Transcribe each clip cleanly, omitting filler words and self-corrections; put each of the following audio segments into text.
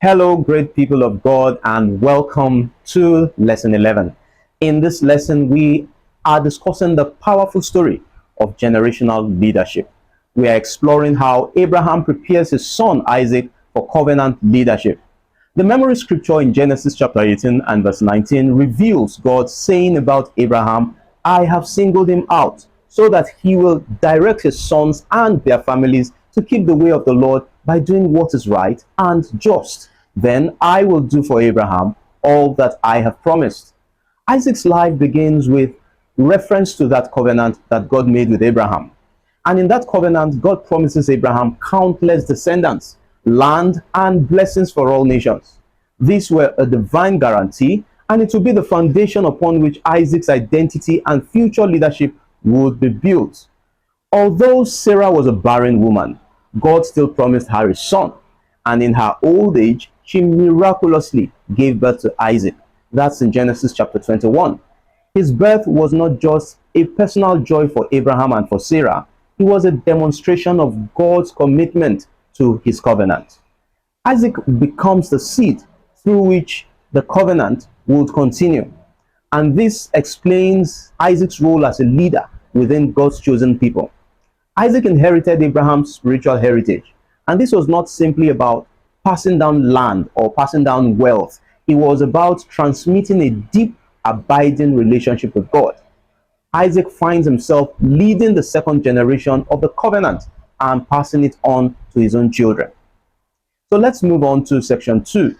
Hello, great people of God, and welcome to Lesson 11. In this lesson, we are discussing the powerful story of generational leadership. We are exploring how Abraham prepares his son Isaac for covenant leadership. The memory scripture in Genesis chapter 18 and verse 19 reveals God saying about Abraham, I have singled him out so that he will direct his sons and their families to keep the way of the Lord by doing what is right and just. Then I will do for Abraham all that I have promised. Isaac's life begins with reference to that covenant that God made with Abraham. And in that covenant, God promises Abraham countless descendants, land, and blessings for all nations. These were a divine guarantee, and it will be the foundation upon which Isaac's identity and future leadership would be built. Although Sarah was a barren woman, God still promised her a son, and in her old age, she miraculously gave birth to Isaac. That's in Genesis chapter 21. His birth was not just a personal joy for Abraham and for Sarah, it was a demonstration of God's commitment to his covenant. Isaac becomes the seed through which the covenant would continue. And this explains Isaac's role as a leader within God's chosen people. Isaac inherited Abraham's spiritual heritage, and this was not simply about passing down land or passing down wealth. It was about transmitting a deep, abiding relationship with God. Isaac finds himself leading the second generation of the covenant and passing it on to his own children. So let's move on to section 2.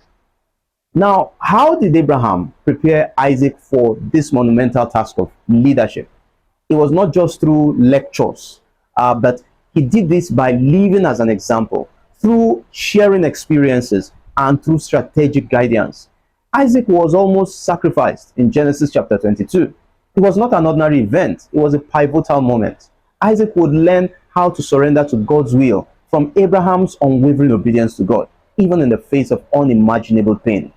Now, how did Abraham prepare Isaac for this monumental task of leadership? It was not just through lectures, but he did this by living as an example, through sharing experiences, and through strategic guidance. Isaac was almost sacrificed in Genesis chapter 22. It was not an ordinary event, it was a pivotal moment. Isaac would learn how to surrender to God's will from Abraham's unwavering obedience to God, even in the face of unimaginable pain.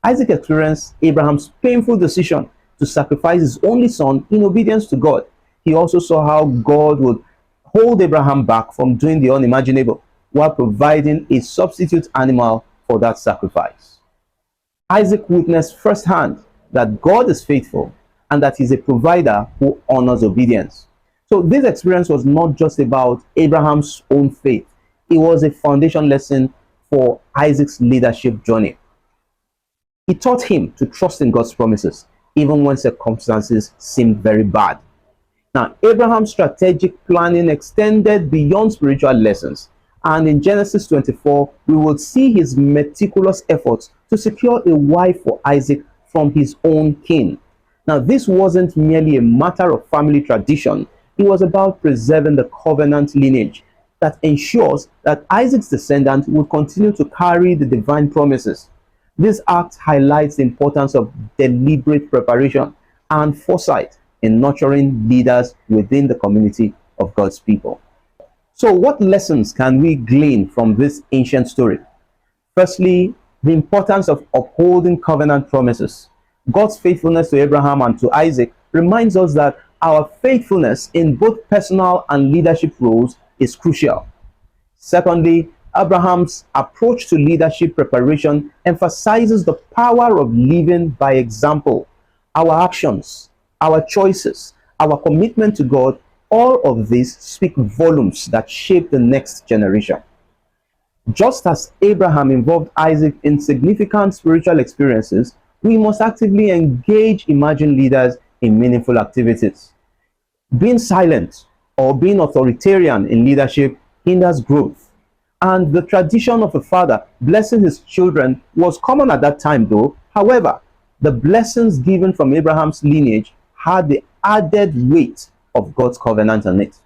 Isaac experienced Abraham's painful decision to sacrifice his only son in obedience to God. He also saw how God would hold Abraham back from doing the unimaginable while providing a substitute animal for that sacrifice. Isaac witnessed firsthand that God is faithful and that he's a provider who honors obedience. So this experience was not just about Abraham's own faith. It was a foundation lesson for Isaac's leadership journey. It taught him to trust in God's promises, even when circumstances seemed very bad. Now, Abraham's strategic planning extended beyond spiritual lessons. And in Genesis 24, we will see his meticulous efforts to secure a wife for Isaac from his own kin. Now, this wasn't merely a matter of family tradition. It was about preserving the covenant lineage that ensures that Isaac's descendants will continue to carry the divine promises. This act highlights the importance of deliberate preparation and foresight in nurturing leaders within the community of God's people. So, what lessons can we glean from this ancient story? Firstly, the importance of upholding covenant promises. God's faithfulness to Abraham and to Isaac reminds us that our faithfulness in both personal and leadership roles is crucial. Secondly, Abraham's approach to leadership preparation emphasizes the power of living by example. Our actions, our choices, our commitment to God, all of these speak volumes that shape the next generation. Just as Abraham involved Isaac in significant spiritual experiences, we must actively engage emerging leaders in meaningful activities. Being silent or being authoritarian in leadership hinders growth. And the tradition of a father blessing his children was common at that time, though. However, the blessings given from Abraham's lineage had the added weight of God's covenant on it.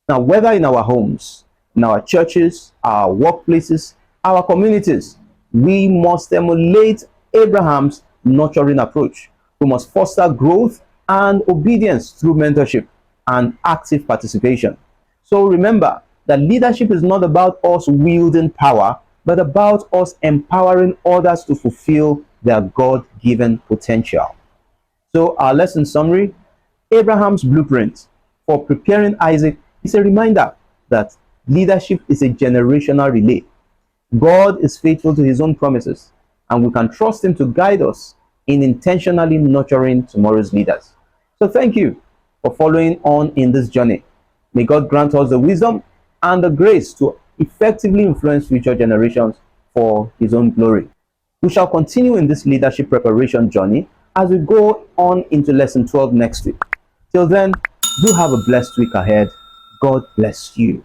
Now, whether in our homes, in our churches, our workplaces, our communities, we must emulate Abraham's nurturing approach. We must foster growth and obedience through mentorship and active participation. So remember that leadership is not about us wielding power, but about us empowering others to fulfill their God-given potential. So our lesson summary: Abraham's blueprint for preparing Isaac is a reminder that leadership is a generational relay. God is faithful to his own promises, and we can trust him to guide us in intentionally nurturing tomorrow's leaders. So thank you for following on in this journey. May God grant us the wisdom and the grace to effectively influence future generations for his own glory. We shall continue in this leadership preparation journey as we go on into lesson 12 next week. Till then, do have a blessed week ahead. God bless you.